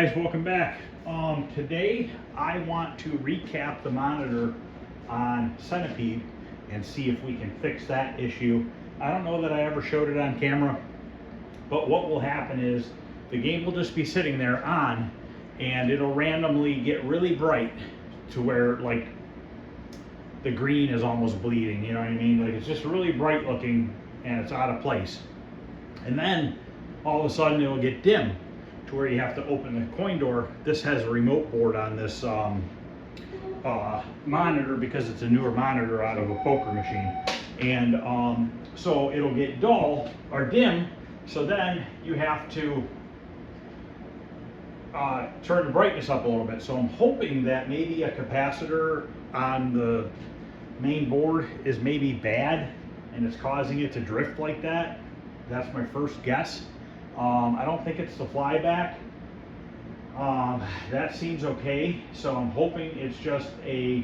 guys, welcome back. Today I want to recap the monitor on Centipede and see if we can fix that issue. I don't know that I ever showed it on camera, but what will happen is the game will just be sitting there on and it'll randomly get really bright to where like the green is almost bleeding, you know what I mean? Like it's just really bright looking and it's out of place. And then all of a sudden it'll get dim to where you have to open the coin door. This has a remote board on this monitor because it's a newer monitor out of a poker machine. And so it'll get dull or dim, so then you have to turn the brightness up a little bit. So I'm hoping that maybe a capacitor on the main board is maybe bad and it's causing it to drift like that. That's my first guess. I don't think it's the flyback. That seems okay. So I'm hoping it's just a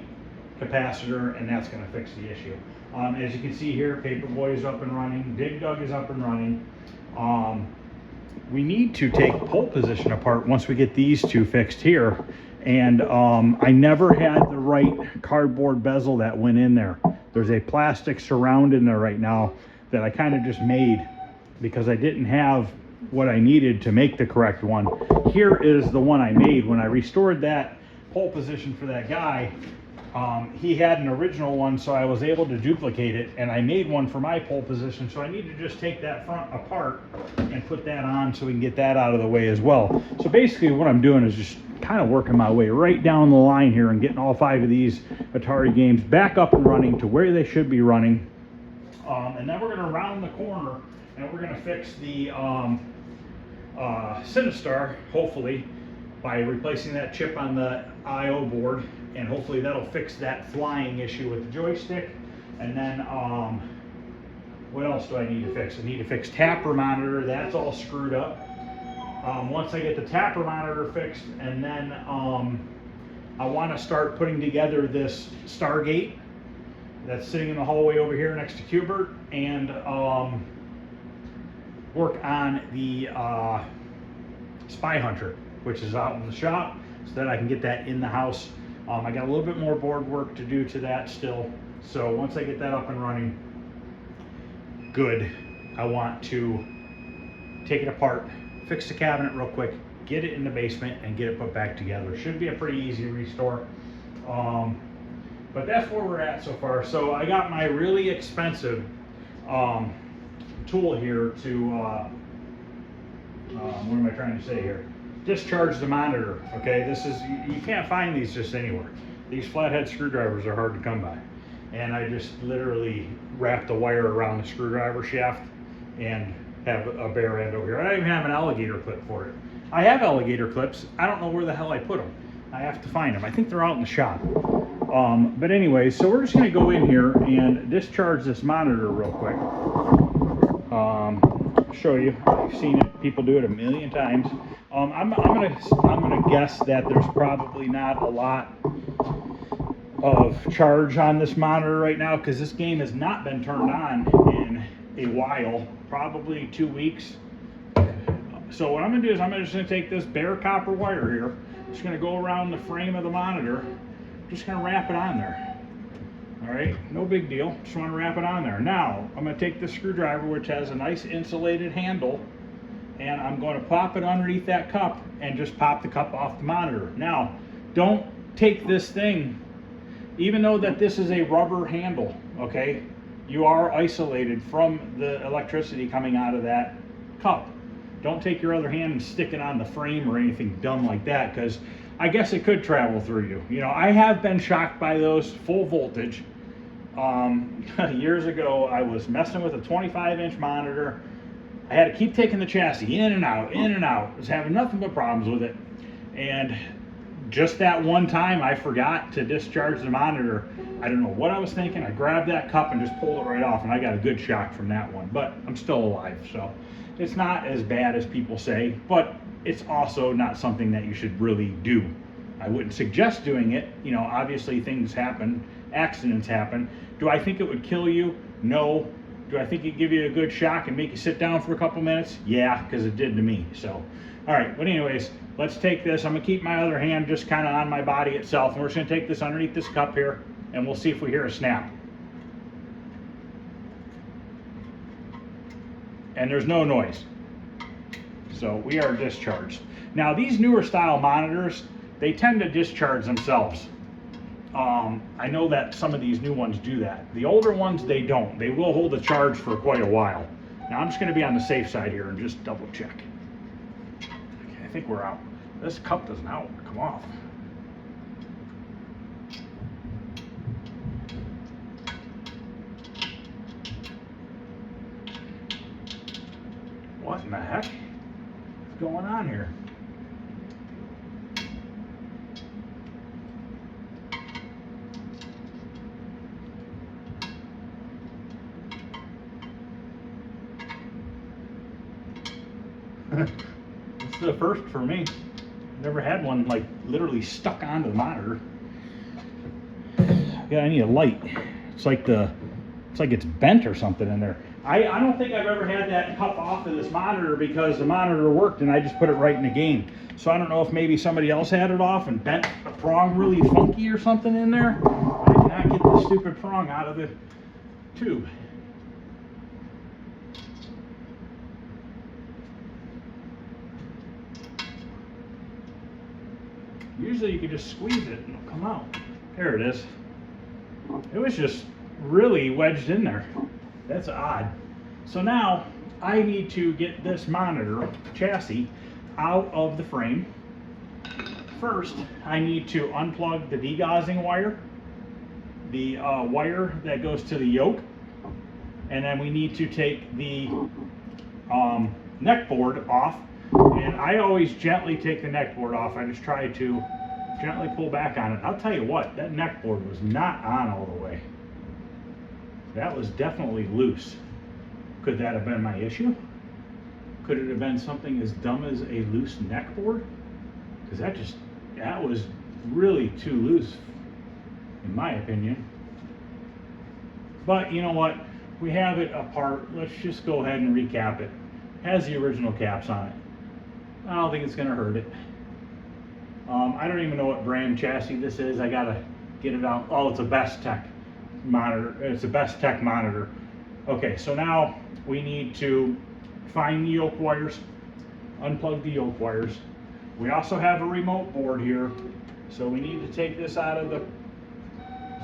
capacitor and that's going to fix the issue. As you can see here, Paperboy is up and running. Big Doug is up and running. We need to take pole position apart once we get these two fixed here. And I never had the right cardboard bezel that went in there. There's a plastic surround in there right now that I kind of just made because I didn't have what I needed to make the correct one. Here is the one I made. When I restored that pole position for that guy, he had an original one, so I was able to duplicate it, and I made one for my pole position. So I need to just take that front apart and put that on so we can get that out of the way as well. So basically what I'm doing is just kind of working my way right down the line here and getting all 5 of these Atari games back up and running to where they should be running. And then we're going to round the corner and we're going to fix the Sinistar, hopefully, by replacing that chip on the I/O board, and hopefully that'll fix that flying issue with the joystick. And then what else do I need to fix? I need to fix tapper monitor. That's all screwed up. Once I get the tapper monitor fixed, and then I want to start putting together this Stargate that's sitting in the hallway over here next to Qbert, and work on the Spy Hunter, which is out in the shop, so that I can get that in the house. I got a little bit more board work to do to that still. So once I get that up and running, good. I want to take it apart, fix the cabinet real quick, get it in the basement, and get it put back together. Should be a pretty easy restore. But that's where we're at so far. So I got my really expensive tool here to, what am I trying to say here? Discharge the monitor, okay? This is, you can't find these just anywhere. These flathead screwdrivers are hard to come by. And I just literally wrapped the wire around the screwdriver shaft and have a bare end over here. I don't even have an alligator clip for it. I have alligator clips. I don't know where the hell I put them. I have to find them. I think they're out in the shop. But anyway, so we're just gonna go in here and discharge this monitor real quick. Show you. I've seen it. People do it a million times. I'm gonna guess that there's probably not a lot of charge on this monitor right now because this game has not been turned on in a while, probably 2 weeks. So what I'm gonna do is I'm just gonna take this bare copper wire here, just gonna go around the frame of the monitor, just gonna wrap it on there. All right, no big deal, just want to wrap it on there. Now I'm going to take this screwdriver, which has a nice insulated handle, and I'm going to pop it underneath that cup and just pop the cup off the monitor. Now don't take this thing, even though that this is a rubber handle, okay, you are isolated from the electricity coming out of that cup. Don't take your other hand and stick it on the frame or anything dumb like that, because I guess it could travel through you. You know, I have been shocked by those full voltage. Years ago, I was messing with a 25-inch monitor. I had to keep taking the chassis in and out, in and out. I was having nothing but problems with it. And just that one time, I forgot to discharge the monitor. I don't know what I was thinking. I grabbed that cup and just pulled it right off, and I got a good shock from that one. But I'm still alive, so it's not as bad as people say, but it's also not something that you should really do. I wouldn't suggest doing it. You know, obviously things happen, accidents happen. Do I think it would kill you? No. Do I think it'd give you a good shock and make you sit down for a couple minutes? Yeah, because it did to me. So, all right, but anyways, let's take this. I'm gonna keep my other hand just kind of on my body itself, and we're just gonna take this underneath this cup here, and we'll see if we hear a snap. And there's no noise. So we are discharged. Now these newer style monitors, they tend to discharge themselves. I know that some of these new ones do that. The older ones, they don't. They will hold a charge for quite a while. Now I'm just gonna be on the safe side here and just double check. Okay, I think we're out. This cup does not want to come off. What in the heck is going on here? This is the first for me. Never had one like literally stuck onto the monitor. Yeah, I need a light. It's like it's bent or something in there. I don't think I've ever had that cup off of this monitor because the monitor worked and I just put it right in the game. So I don't know if maybe somebody else had it off and bent a prong really funky or something in there. I cannot get the stupid prong out of the tube. Usually you can just squeeze it and it'll come out. There it is. It was just really wedged in there. That's odd. So now I need to get this monitor chassis out of the frame. First, I need to unplug the degaussing wire, the wire that goes to the yoke, and then we need to take the neck board off. And I always gently take the neck board off. I just try to gently pull back on it. I'll tell you what, that neck board was not on all the way. That was definitely loose. Could that have been my issue? Could it have been something as dumb as a loose neck board? Because that was really too loose, in my opinion. But you know what? We have it apart. Let's just go ahead and recap it. It has the original caps on it. I don't think it's gonna hurt it. I don't even know what brand chassis this is. I gotta get it out. Oh, it's a Bestech monitor. It's a Bestech monitor. Okay, so now we need to find the yoke wires, unplug the yoke wires. We also have a remote board here, so we need to take this out of there's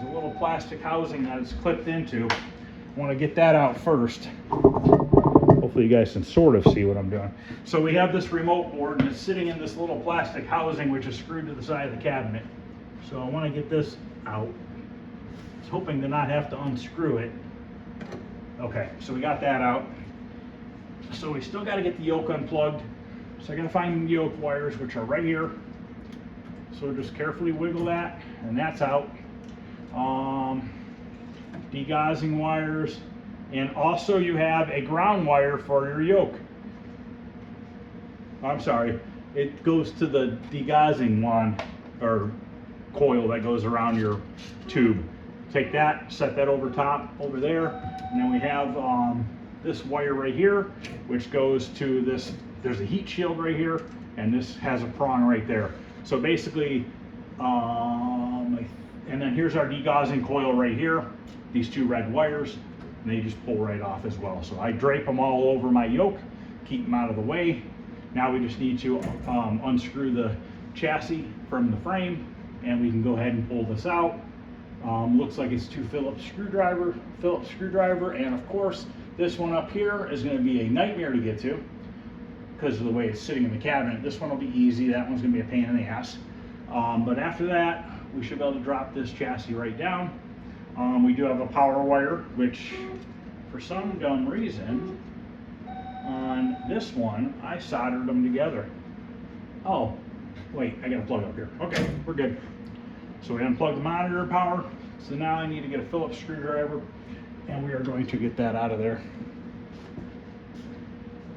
a little plastic housing that it's clipped into. I want to get that out first. Hopefully you guys can sort of see what I'm doing. So we have this remote board and it's sitting in this little plastic housing which is screwed to the side of the cabinet. So I want to get this out. I was hoping to not have to unscrew it. Okay, so we got that out. So we still got to get the yoke unplugged. So I got to find the yoke wires, which are right here. So just carefully wiggle that, and that's out. Degaussing wires, and also you have a ground wire for your yoke. I'm sorry, it goes to the degaussing wand or coil that goes around your tube. Take that, set that over top over there, and then we have this wire right here, which goes to this. There's a heat shield right here, and this has a prong right there. So basically, and then here's our degaussing coil right here. These two red wires, and they just pull right off as well. So I drape them all over my yoke, keep them out of the way. Now we just need to unscrew the chassis from the frame, and we can go ahead and pull this out. Looks like it's two Phillips screwdriver, and of course this one up here is going to be a nightmare to get to because of the way it's sitting in the cabinet. This one will be easy. That one's going to be a pain in the ass. But after that, we should be able to drop this chassis right down. We do have a power wire, which for some dumb reason on this one I soldered them together. Oh wait, I got a plug up here. Okay, we're good. So we unplugged the monitor power. So now I need to get a Phillips screwdriver, and we are going to get that out of there.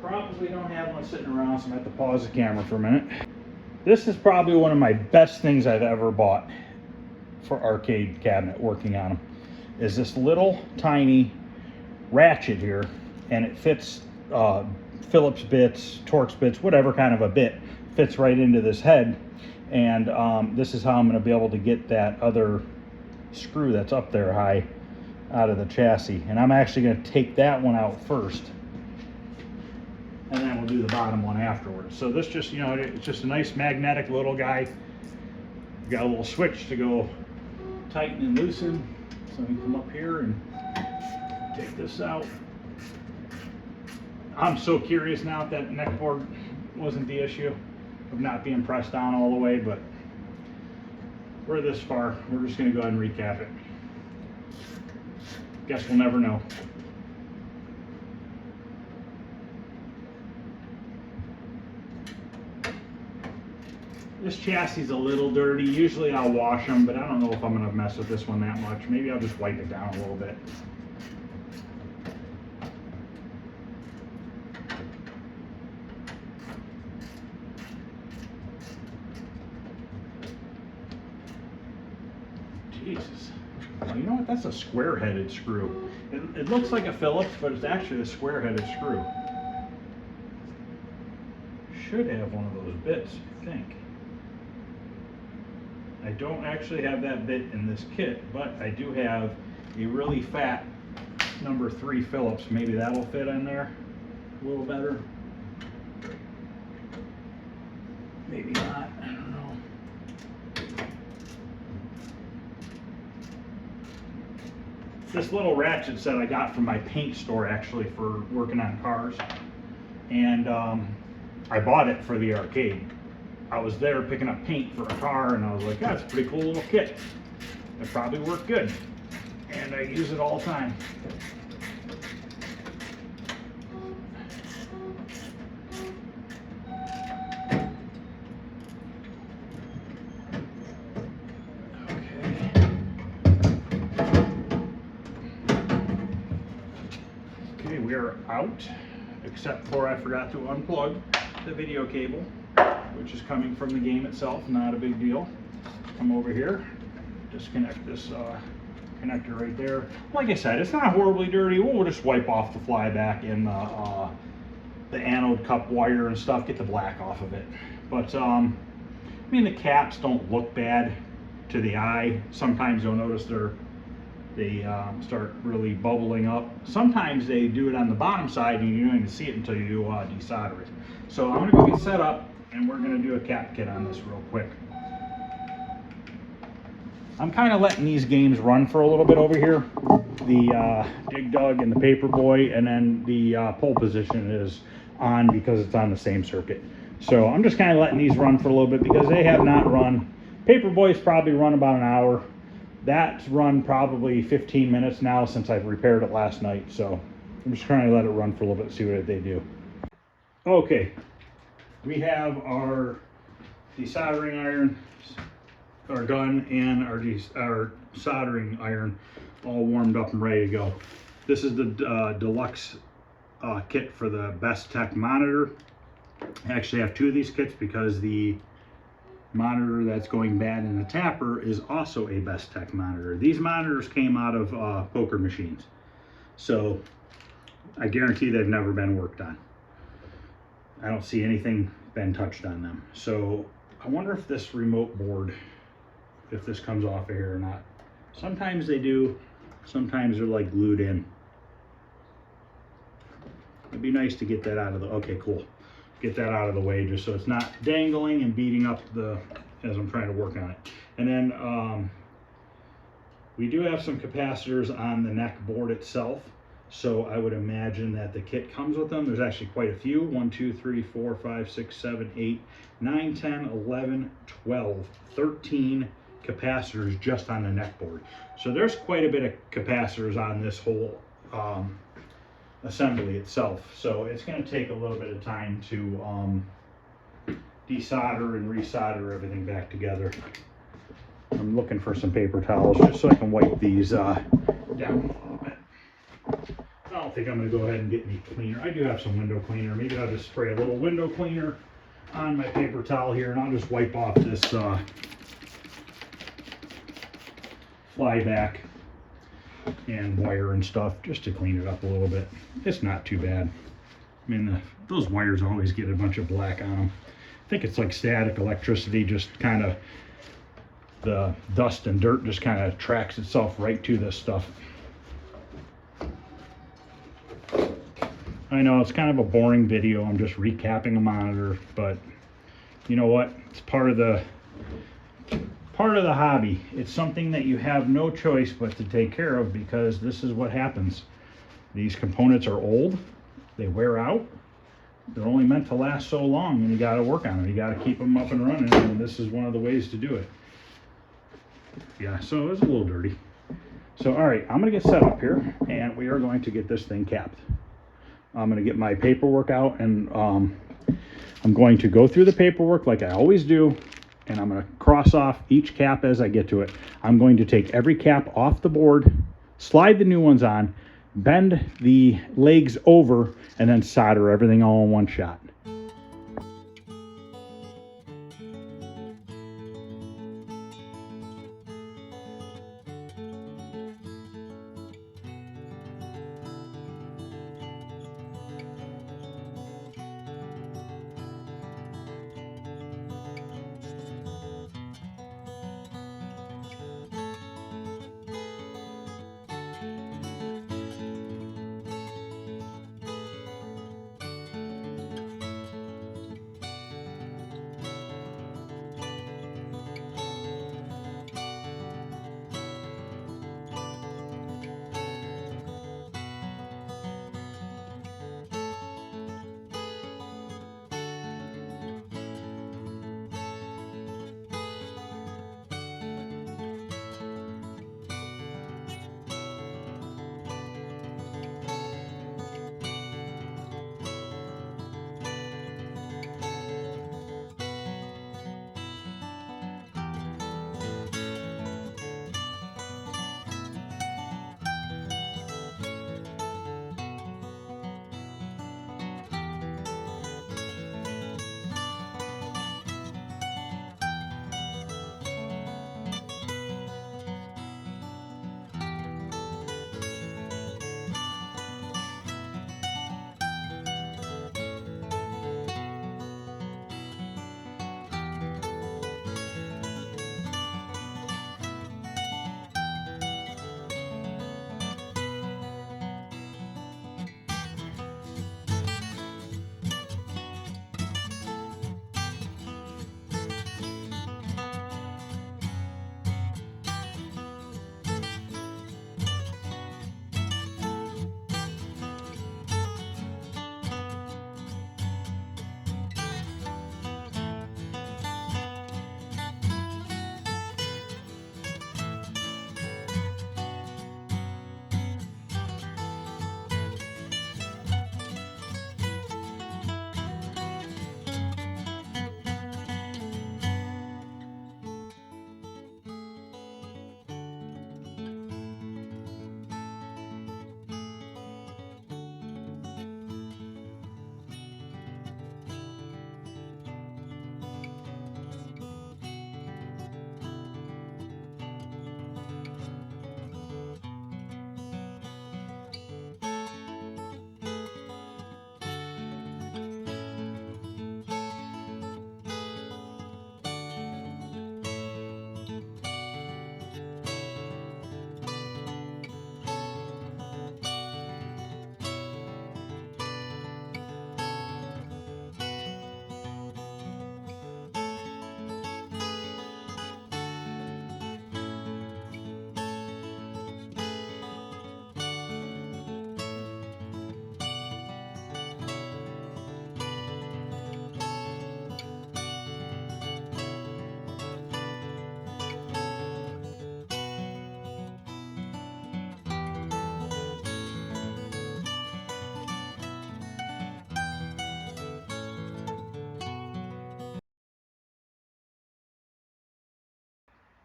Probably don't have one sitting around, so I'm going to have to pause the camera for a minute. This is probably one of my best things I've ever bought for arcade cabinet, working on them, is this little tiny ratchet here, and it fits Phillips bits, Torx bits, whatever kind of a bit fits right into this head. And this is how I'm going to be able to get that other screw that's up there high out of the chassis. And I'm actually going to take that one out first, and then we'll do the bottom one afterwards. So this just, you know, it's just a nice magnetic little guy. Got a little switch to go tighten and loosen. So we can come up here and take this out. I'm so curious now if that neck board wasn't the issue of not being pressed down all the way, but we're this far. We're just going to go ahead and recap it. Guess we'll never know. This chassis is a little dirty. Usually I'll wash them, but I don't know if I'm going to mess with this one that much. Maybe I'll just wipe it down a little bit. Jesus. Well, you know what? That's a square-headed screw. It looks like a Phillips, but it's actually a square-headed screw. Should have one of those bits, I think. I don't actually have that bit in this kit, but I do have a really fat number 3 Phillips. Maybe that'll fit in there a little better. Maybe not. I don't know. This little ratchet set I got from my paint store, actually, for working on cars. And I bought it for the arcade. I was there picking up paint for a car, and I was like, that's a pretty cool little kit. It probably worked good. And I use it all the time. Okay, we are out, except for I forgot to unplug the video cable, which is coming from the game itself. Not a big deal. Come over here, disconnect this connector right there. Like I said, it's not horribly dirty. We'll just wipe off the flyback and the anode cup wire and stuff, get the black off of it. But I mean, the caps don't look bad to the eye. Sometimes you'll notice they start really bubbling up. Sometimes they do it on the bottom side and you don't even see it until you desolder it. So I'm gonna go get set up, and we're gonna do a cap kit on this real quick. I'm kind of letting these games run for a little bit over here. The Dig Dug and the Paperboy, and then the pole position is on because it's on the same circuit. So I'm just kind of letting these run for a little bit because they have not run. Paperboy's probably run about an hour. That's run probably 15 minutes now since I've repaired it last night. So I'm just trying to let it run for a little bit, see what they do. Okay, we have our desoldering iron, our gun, and our soldering iron all warmed up and ready to go. This is the deluxe kit for the Bestech monitor. I actually have 2 of these kits because the monitor that's going bad in the tapper is also a Bestech monitor. These monitors came out of poker machines, so I guarantee they've never been worked on. I don't see anything been touched on them. So I wonder if this remote board, if this comes off of here or not. Sometimes they do, sometimes they're like glued in. It'd be nice to get that out of the, okay, cool. Get that out of the way just so it's not dangling and beating up as I'm trying to work on it. And then we do have some capacitors on the neck board itself. So I would imagine that the kit comes with them. There's actually quite a few. 1, 2, 3, 4, 5, 6, 7, 8, 9, 10, 11, 12, 13 capacitors just on the neck board. So there's quite a bit of capacitors on this whole assembly itself. So it's going to take a little bit of time to desolder and resolder everything back together. I'm looking for some paper towels just so I can wipe these down a little bit. I don't think I'm going to go ahead and get any cleaner. I do have some window cleaner. Maybe I'll just spray a little window cleaner on my paper towel here, and I'll just wipe off this flyback. and wire and stuff just to clean it up a little bit. It's not too bad. I mean, those wires always get a bunch of black on them. I think it's like static electricity, just kind of the dust and dirt just kind of tracks itself right to this stuff. I know it's kind of a boring video. I'm just recapping a monitor, but you know what? It's part of the hobby. It's something that you have no choice but to take care of, because this is what happens. These components are old, they wear out, they're only meant to last so long, and you got to work on them. You got to keep them up and running, and this is one of the ways to do it. Yeah, so it was a little dirty. So all right, I'm gonna get set up here, and we are going to get this thing capped. I'm gonna get my paperwork out, and I'm going to go through the paperwork like I always do, and I'm going to cross off each cap as I get to it. I'm going to take every cap off the board, slide the new ones on, bend the legs over, and then solder everything all in one shot.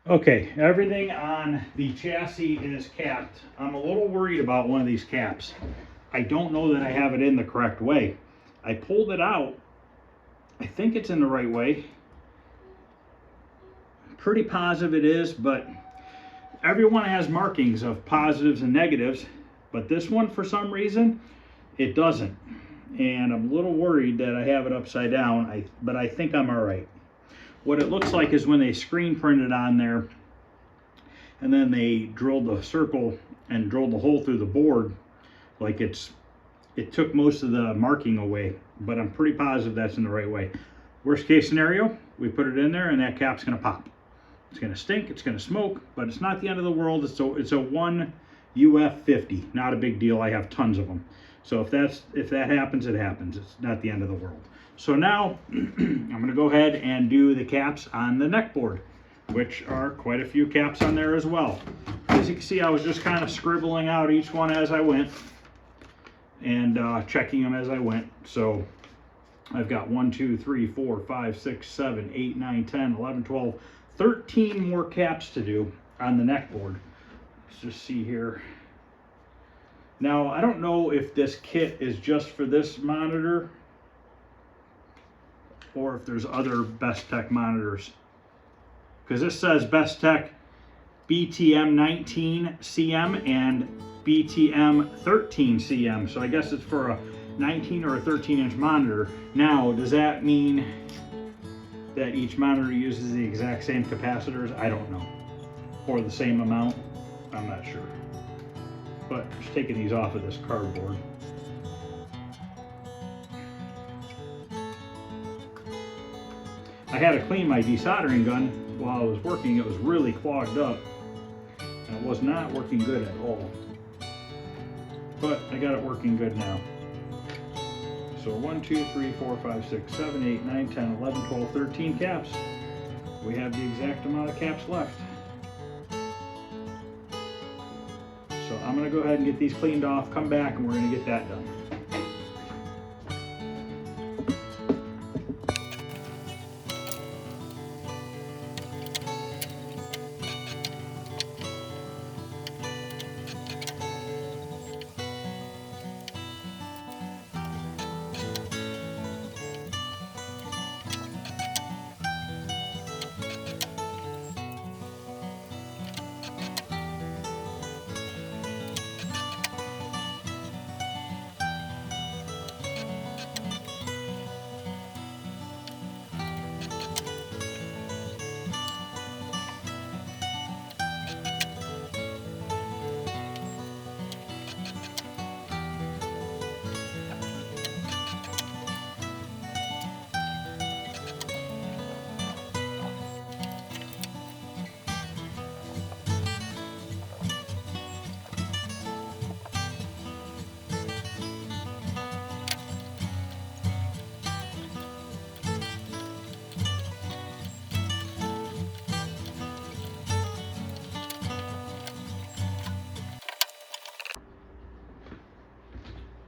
Okay, everything on the chassis is capped. I'm a little worried about one of these caps. I don't know that I have it in the correct way. I pulled it out. I think it's in the right way. Pretty positive it is, but everyone has markings of positives and negatives, but this one, for some reason, it doesn't. And I'm a little worried that I have it upside down, but I think I'm all right. What it looks like is when they screen printed on there, and then they drilled the circle and drilled the hole through the board, like it took most of the marking away, but I'm pretty positive that's in the right way. Worst case scenario, we put it in there and that cap's gonna pop. It's gonna stink, it's gonna smoke, but it's not the end of the world. It's a 1 UF50, not a big deal. I have tons of them. So if that happens, it happens. It's not the end of the world. So now I'm gonna go ahead and do the caps on the neck board, which are quite a few caps on there as well. As you can see, I was just kind of scribbling out each one as I went and checking them as I went. So I've got 1, 2, 3, 4, 5, 6, 7, 8, 9, 10, 11, 12, 13 more caps to do on the neck board. Let's just see here. Now, I don't know if this kit is just for this monitor or if there's other Bestech monitors, because this says Bestech BTM 19 CM and BTM 13 CM. So I guess it's for a 19 or a 13-inch monitor. Now, does that mean that each monitor uses the exact same capacitors? I don't know. Or the same amount? I'm not sure. But just taking these off of this cardboard. I had to clean my desoldering gun while I was working. It was really clogged up and it was not working good at all. But I got it working good now. So 1, 2, 3, 4, 5, 6, 7, 8, 9, 10, 11, 12, 13 caps. We have the exact amount of caps left. So I'm going to go ahead and get these cleaned off, come back, and we're going to get that done.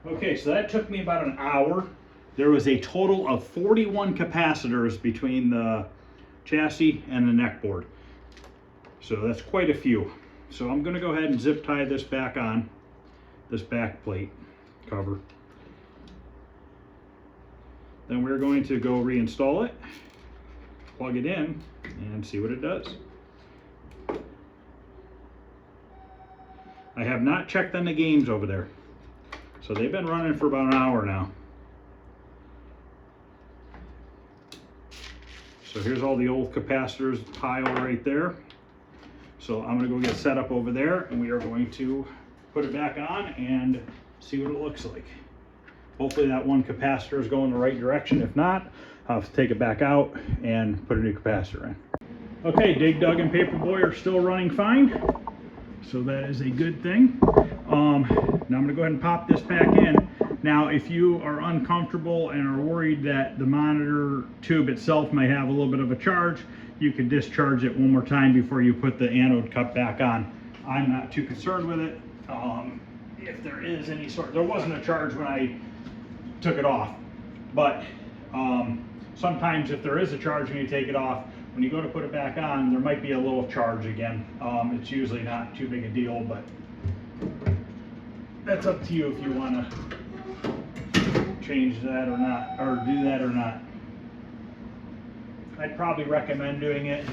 Okay, so that took me about an hour. There was a total of 41 capacitors between the chassis and the neck board. So that's quite a few. So I'm going to go ahead and zip tie this back on, this back plate cover. Then we're going to go reinstall it, plug it in, and see what it does. I have not checked on the games over there. So they've been running for about an hour now. So here's all the old capacitors pile right there. So I'm gonna go get set up over there and we are going to put it back on and see what it looks like. Hopefully that one capacitor is going the right direction. If not, I'll have to take it back out and put a new capacitor in. Okay, Dig Dug and Paperboy are still running fine. So that is a good thing. Now I'm going to go ahead and pop this back in. Now if you are uncomfortable and are worried that the monitor tube itself might have a little bit of a charge, you can discharge it one more time before you put the anode cup back on. I'm not too concerned with it. If there is any sort, there wasn't a charge when I took it off, but sometimes if there is a charge when you take it off, when you go to put it back on, there might be a little charge again. It's usually not too big a deal, but that's up to you if you want to change that or not, or do that or not. I'd probably recommend doing it.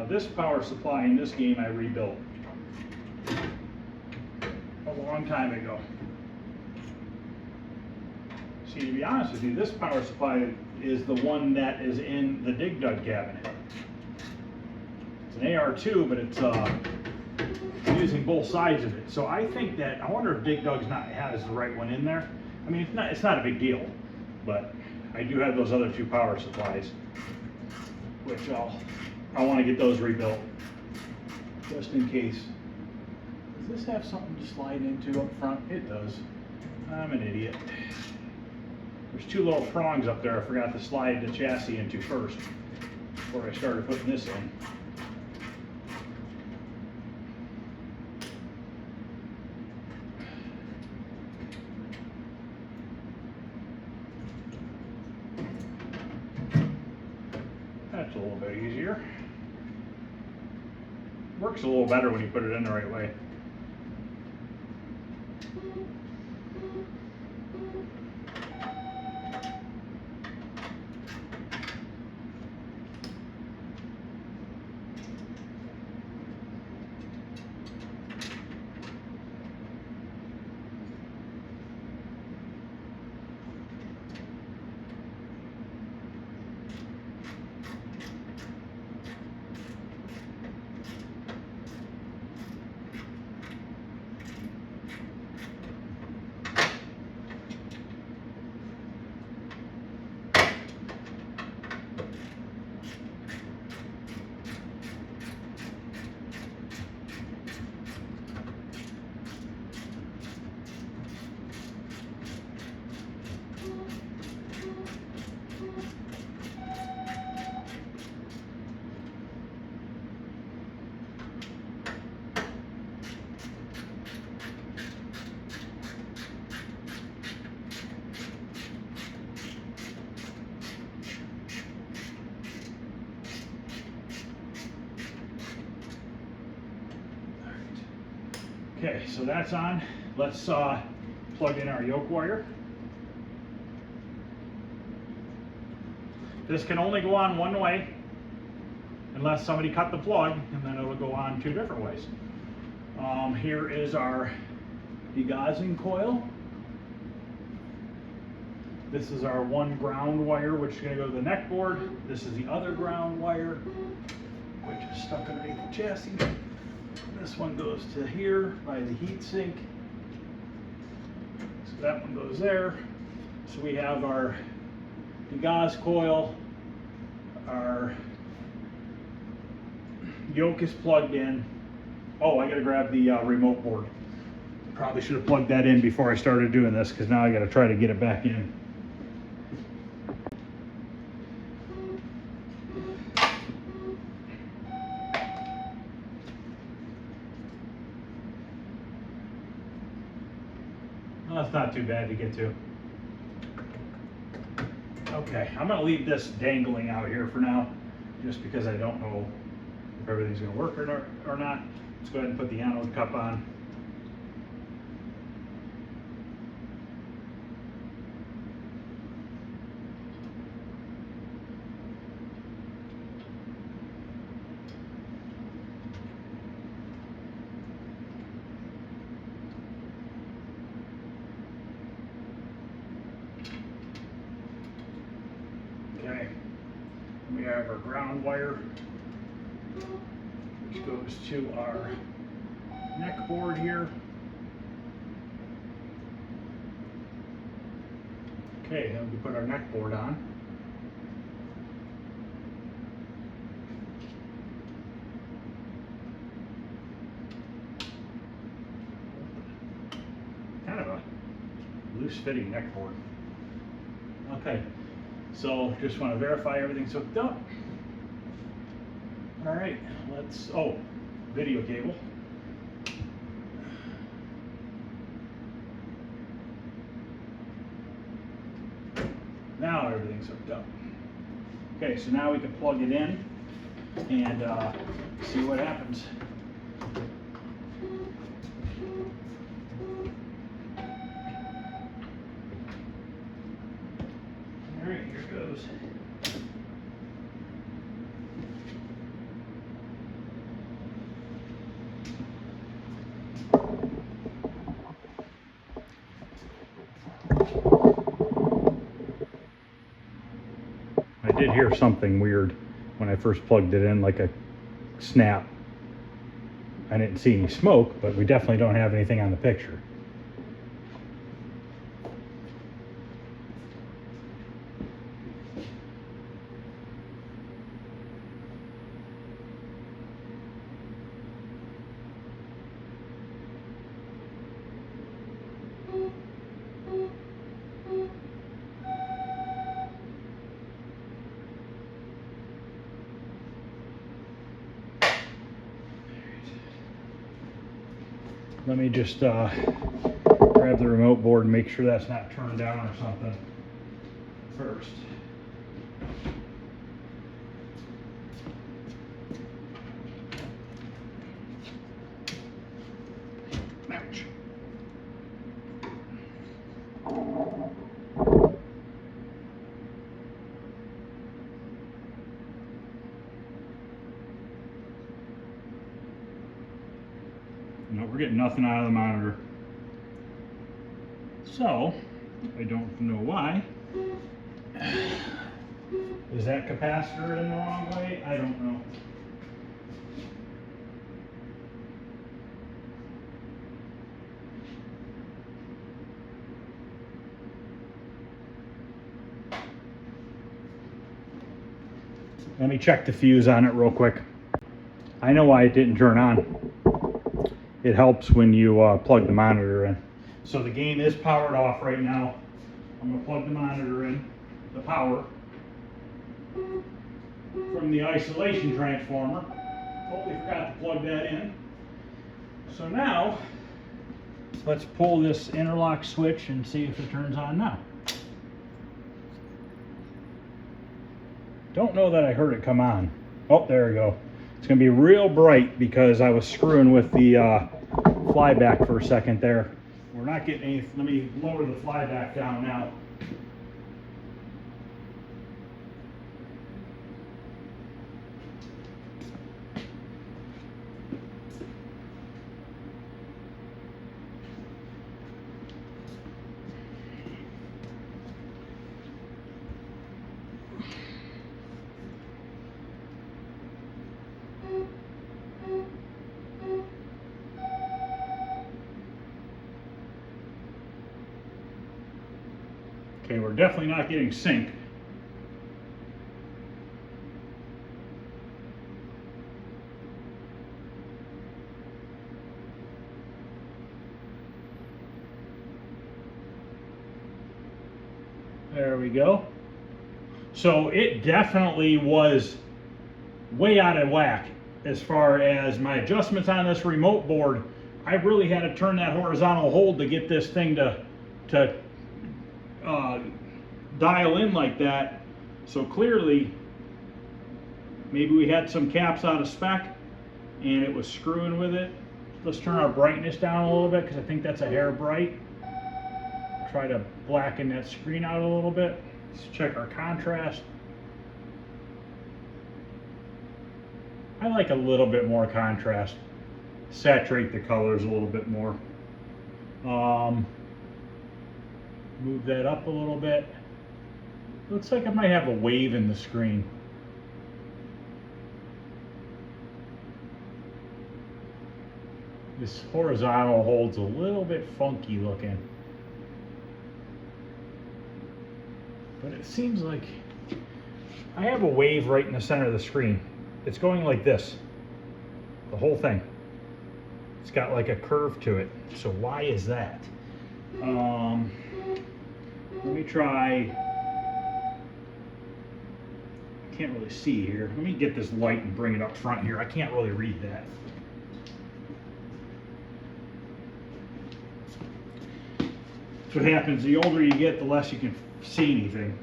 this power supply in this game I rebuilt a long time ago. See, to be honest with you, this power supply is the one that is in the Dig Dug cabinet. It's an AR2, but it's using both sides of it. So I think that, I wonder if Dig Dug's not has the right one in there. I mean, it's not a big deal, but I do have those other two power supplies, which I want to get those rebuilt, just in case. Does this have something to slide into up front? It does. I'm an idiot. There's two little prongs up there I forgot to slide the chassis into first, before I started putting this in. That's a little bit easier. Works a little better when you put it in the right way. Okay, so that's on. Let's plug in our yoke wire. This can only go on one way unless somebody cut the plug, and then it'll go on two different ways. Here is our degaussing coil. This is our one ground wire, which is going to go to the neck board. This is the other ground wire, which is stuck underneath the chassis. This one goes to here by the heat sink. So that one goes there. So we have our degauss coil. Our yoke is plugged in. Oh, I gotta grab the remote board. Probably should have plugged that in before I started doing this, because now I gotta try to get it back in. Well, that's not too bad to get to. Okay, I'm gonna leave this dangling out here for now, just because I don't know if everything's gonna work or not. Let's go ahead and put the anode cup on. Okay, we have our ground wire, which goes to our neck board here. Okay, then we put our neck board on. Kind of a loose fitting neck board. Okay. So just want to verify everything's hooked up. All right, let's, video cable. Now everything's hooked up. Okay, so now we can plug it in and see what happens. All right, here it goes. hear something weird when I first plugged it in, like a snap. I didn't see any smoke, but we definitely don't have anything on the picture. Let me just grab the remote board and make sure that's not turned down or something first. Ouch. No, we're getting nothing out of the monitor. So, I don't know why. Is that capacitor in the wrong way? I don't know. Let me check the fuse on it real quick. I know why it didn't turn on. It helps when you plug the monitor in. So the game is powered off right now. I'm going to plug the monitor in, the power, from the isolation transformer. Totally forgot to plug that in. So now, let's pull this interlock switch and see if it turns on now. Don't know that I heard it come on. Oh, there we go. It's going to be real bright because I was screwing with the flyback for a second there. We're not getting any. Let me lower the flyback down now. Okay, we're definitely not getting sync. There we go. So it definitely was way out of whack as far as my adjustments on this remote board. I really had to turn that horizontal hold to get this thing to dial in like that. So clearly maybe we had some caps out of spec and it was screwing with it. Let's turn our brightness down a little bit because I think that's a hair bright. Try to blacken that screen out a little bit. Let's check our contrast. I like a little bit more contrast. Saturate the colors a little bit more. Move that up a little bit. Looks like I might have a wave in the screen. This horizontal hold's a little bit funky looking. But it seems like I have a wave right in the center of the screen. It's going like this, the whole thing. It's got like a curve to it. So why is that? Let me try. I can't really see here. Let me get this light and bring it up front here. I can't really read that. That's what happens. The older you get, the less you can see anything.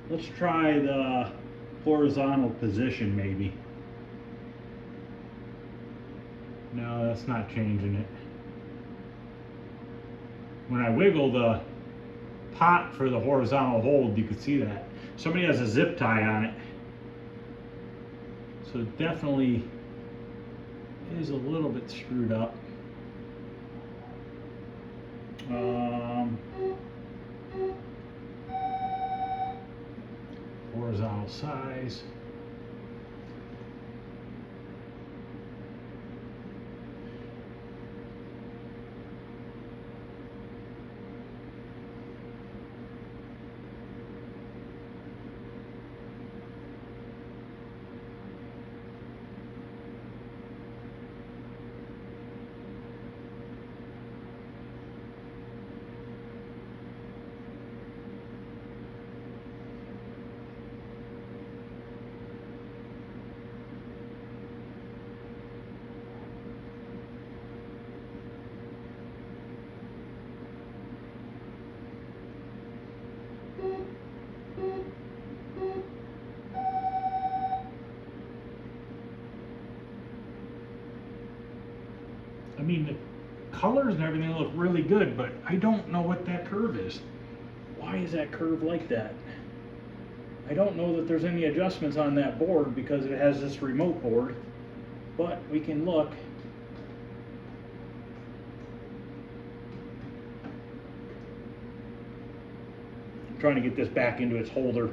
Let's try the horizontal position maybe. No, that's not changing it. When I wiggle the pot for the horizontal hold, you can see that. Somebody has a zip tie on it. So it definitely is a little bit screwed up. noise. I mean, the colors and everything look really good, but I don't know what that curve is. Why is that curve like that? I don't know that there's any adjustments on that board because it has this remote board, but we can look. I'm trying to get this back into its holder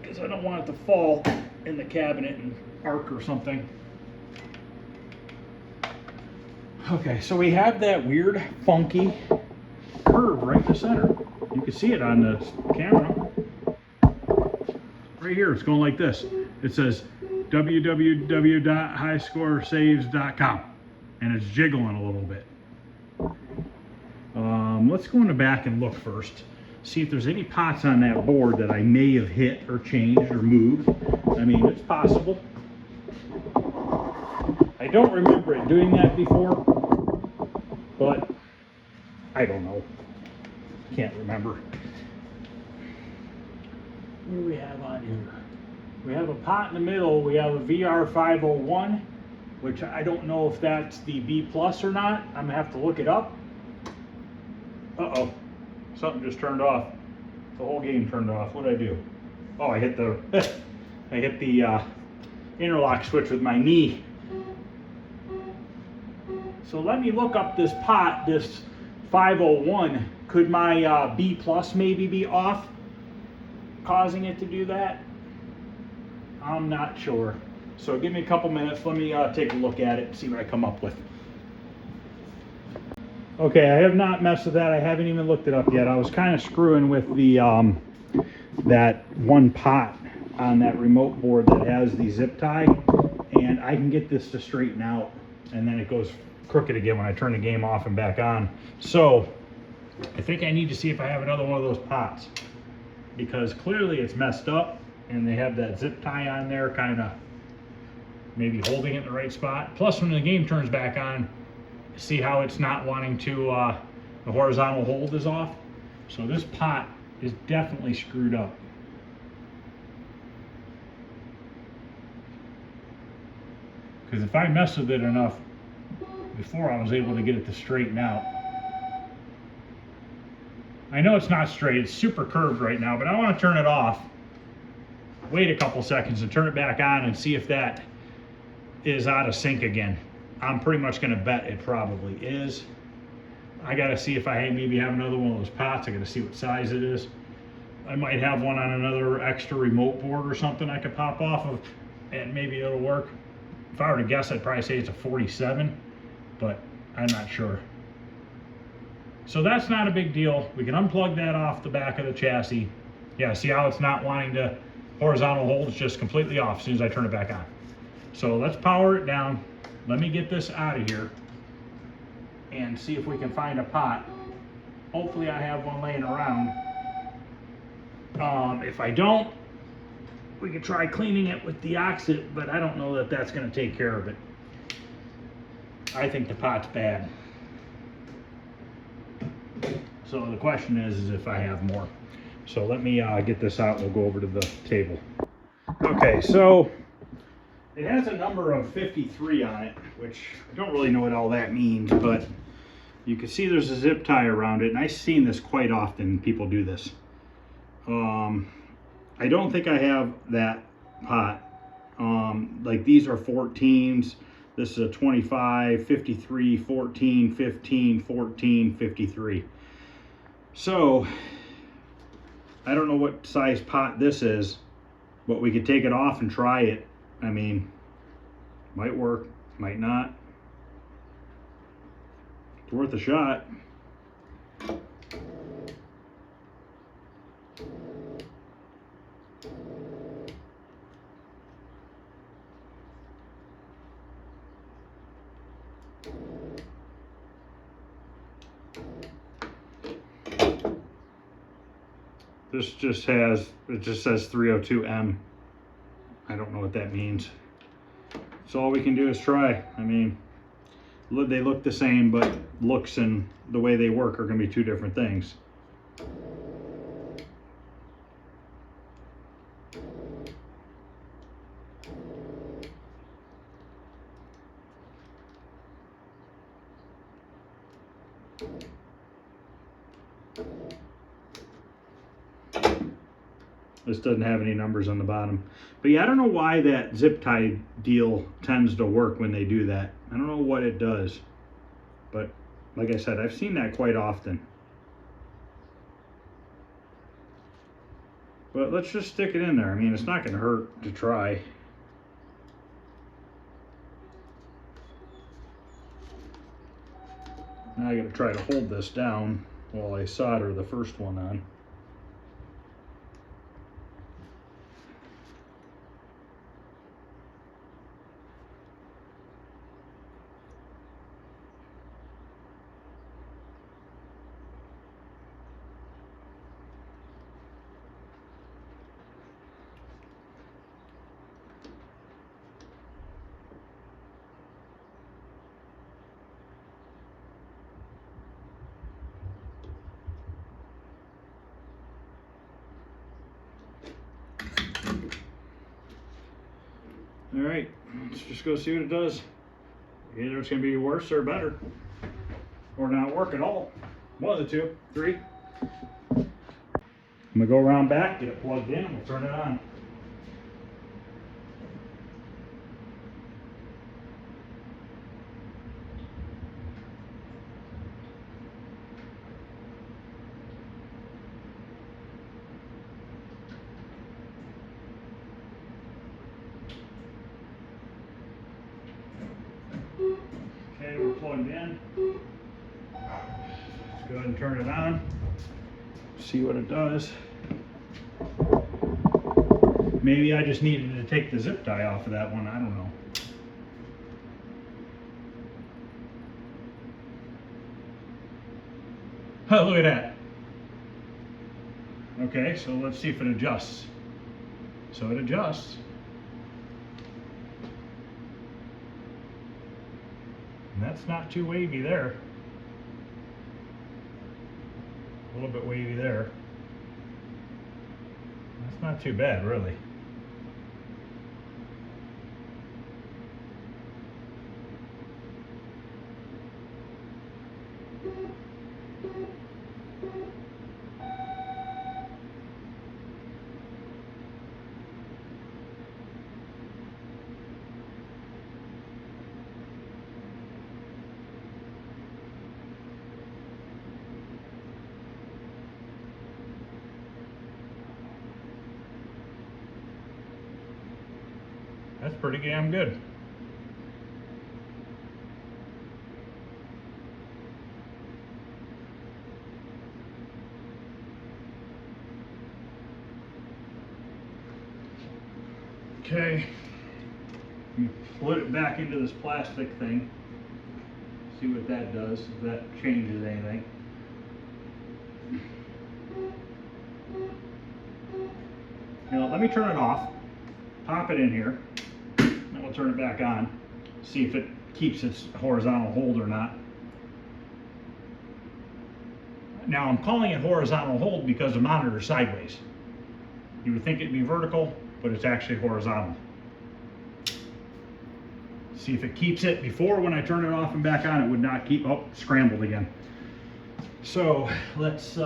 because I don't want it to fall in the cabinet and arc or something. Okay, so we have that weird, funky curve right in the center. You can see it on the camera. Right here, it's going like this. It says www.highscoresaves.com, and it's jiggling a little bit. Let's go in the back and look first. See if there's any pots on that board that I may have hit or changed or moved. I mean, it's possible. I don't remember it doing that before, but I don't know. Can't remember. What do we have on here? We have a pot in the middle. We have a VR501, which I don't know if that's the B plus or not. I'm gonna have to look it up. Uh-oh, something just turned off. The whole game turned off. What did I do? Oh, I hit the I hit the interlock switch with my knee. So let me look up this pot, this 501. Could my B plus maybe be off, causing it to do that? I'm not sure. So give me a couple minutes. Let me take a look at it and see what I come up with. Okay, I have not messed with that. I haven't even looked it up yet. I was kind of screwing with the that one pot on that remote board that has the zip tie, and I can get this to straighten out, and then it goes crooked again when I turn the game off and back on. So I think I need to see if I have another one of those pots, because clearly it's messed up and they have that zip tie on there kind of maybe holding it in the right spot. Plus when the game turns back on, see how it's not wanting to, the horizontal hold is off. So this pot is definitely screwed up. Because if I mess with it enough before, I was able to get it to straighten out. I know it's not straight, it's super curved right now, but I want to turn it off, wait a couple seconds and turn it back on and see if that is out of sync again. I'm pretty much going to bet it probably is. I got to see if I maybe have another one of those pots. I got to see what size it is. I might have one on another extra remote board or something I could pop off of, and maybe it'll work. If I were to guess, I'd probably say it's a 47, but I'm not sure. So that's not a big deal. We can unplug that off the back of the chassis. Yeah, see how it's not wanting to horizontal hold? It's just completely off as soon as I turn it back on. So let's power it down. Let me get this out of here and see if we can find a pot. Hopefully I have one laying around. If I don't, we can try cleaning it with the Oxit, but I don't know that that's going to take care of it. I think the pot's bad. So the question is if I have more. So let me get this out and we'll go over to the table. Okay, so it has a number of 53 on it, which I don't really know what all that means, but you can see there's a zip tie around it, and I've seen this quite often. People do this. I don't think I have that pot. Like these are 14s. This is a 25, 53, 14, 15, 14, 53. So I don't know what size pot this is. But we could take it off and try it. I mean, might work, might not. It's worth a shot. This just has, it just says 302M. I don't know what that means. So all we can do is try. I mean, they look the same, but looks and the way they work are going to be two different things. This doesn't have any numbers on the bottom. But yeah, I don't know why that zip tie deal tends to work when they do that. I don't know what it does. But like I said, I've seen that quite often. But let's just stick it in there. I mean, it's not going to hurt to try. Now I got to try to hold this down while I solder the first one on. All right, let's just go see what it does. Either it's gonna be worse or better, or not work at all. One of the two, three. I'm gonna go around back, get it plugged in, and we'll turn it on. Okay, we're plugged in. Let's go ahead and turn it on. See what it does. Maybe I just needed to take the zip tie off of that one. I don't know. Oh, look at that. Okay, so let's see if it adjusts. So it adjusts. And that's not too wavy there. A little bit wavy there. That's not too bad, really. That's pretty damn good. Okay, put it back into this plastic thing. See what that does, if that changes anything. You know, let me turn it off, pop it in here, then we'll turn it back on, see if it keeps its horizontal hold or not. Now I'm calling it horizontal hold because the monitor is sideways. You would think it'd be vertical, but it's actually horizontal. See if it keeps it. Before, when I turn it off and back on, it would not keep. Oh, scrambled again. So let's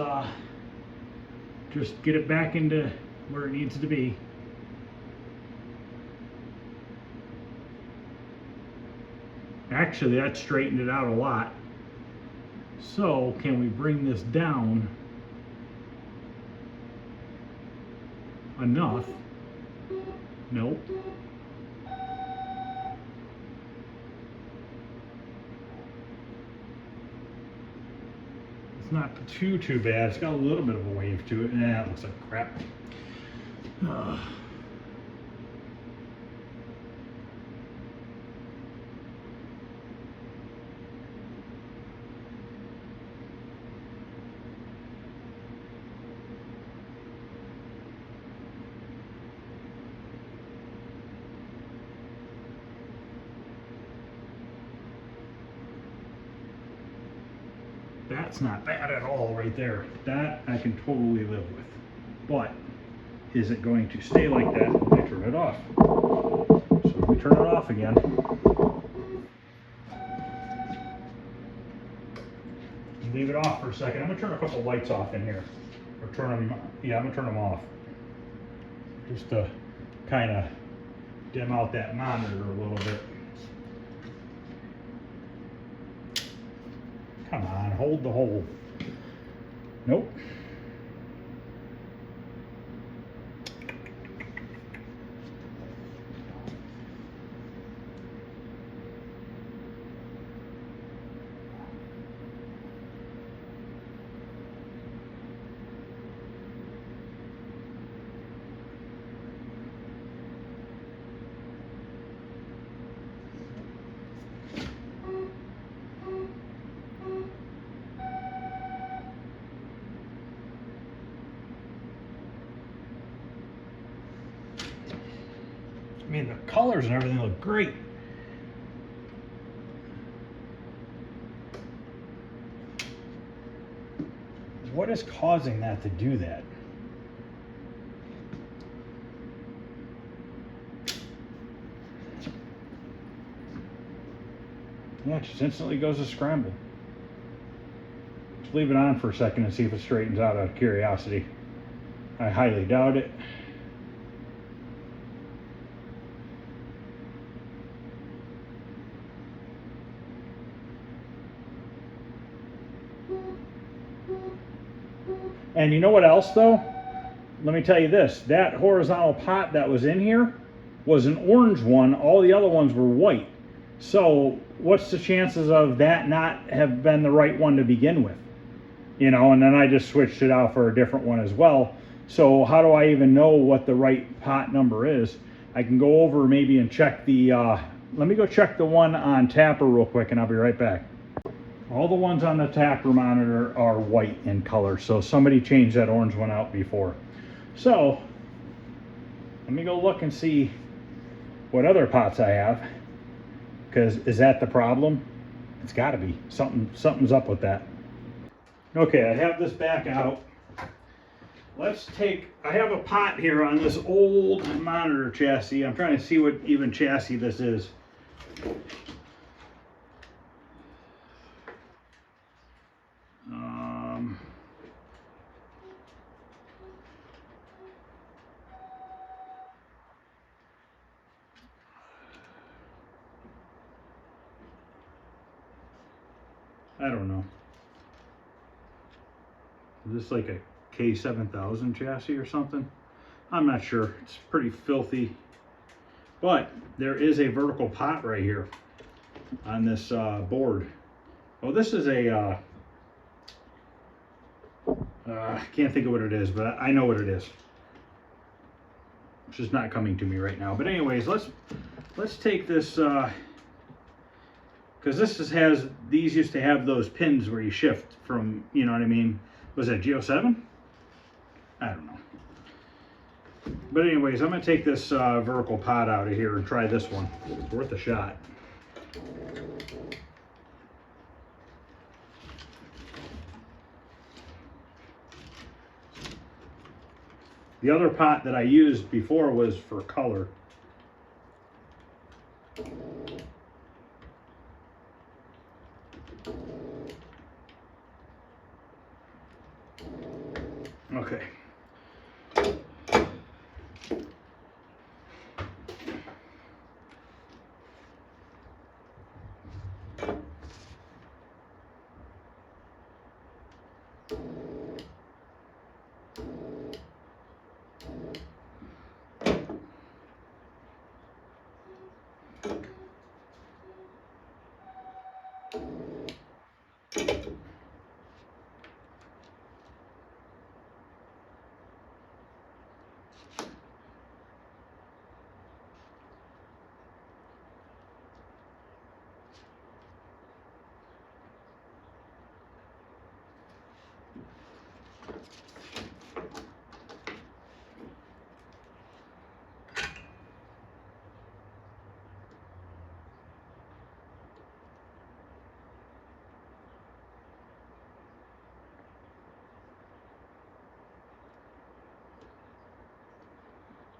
just get it back into where it needs to be. Actually, that straightened it out a lot. So can we bring this down enough Nope. It's not too bad. It's got a little bit of a wave to it. Nah, it looks like crap. That's not bad at all right there. That I can totally live with. But is it going to stay like that when I turn it off? So we turn it off again. Leave it off for a second. I'm gonna turn a couple lights off in here. Or turn them, yeah, I'm gonna turn them off. Just to kind of dim out that monitor a little bit. Come on, hold the hole. Nope. I mean, the colors and everything look great. What is causing that to do that? Yeah, it just instantly goes to scramble. Just leave it on for a second and see if it straightens out of curiosity. I highly doubt it. And you know what else though? Let me tell you this, that horizontal pot that was in here was an orange one. All the other ones were white. So what's the chances of that not have been the right one to begin with? You know, and then I just switched it out for a different one as well. So how do I even know what the right pot number is? I can go over maybe and check the, let me go check the one on Tapper real quick and I'll be right back. All the ones on the Tapper monitor are white in color, so somebody changed that orange one out before. So let me go look and see what other pots I have, because is that the problem? It's got to be. Something's up with that. Okay, I have this back out. Let's take, I have a pot here on this old monitor chassis. I'm trying to see what even chassis this is. I don't know. Is this like a K7000 chassis or something? I'm not sure. It's pretty filthy. But there is a vertical pot right here on this board. Oh, this is a, I can't think of what it is, but I know what it is. It's just not coming to me right now. But anyways, let's take this, because these used to have those pins where you shift from, you know what I mean? Was that Geo7? I don't know. But anyways, I'm gonna take this vertical pot out of here and try this one. It's worth a shot. The other pot that I used before was for color. Okay.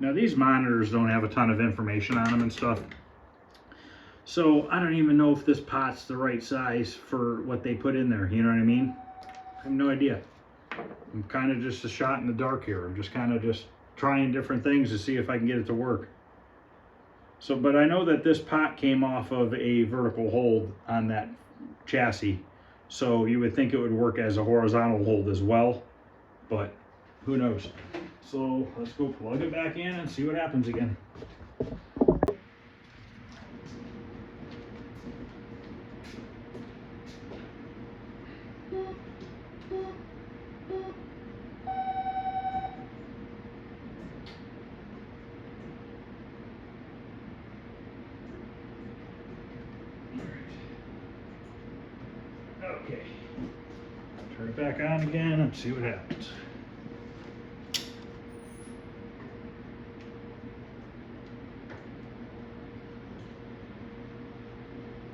Now these monitors don't have a ton of information on them and stuff. So I don't even know if this pot's the right size for what they put in there. You know what I mean? I have no idea. I'm kind of just a shot in the dark here. I'm just kind of just trying different things to see if I can get it to work. So, but I know that this pot came off of a vertical hold on that chassis. So you would think it would work as a horizontal hold as well, but who knows? So let's go plug it back in and see what happens again. Okay, turn it back on again and see what happens.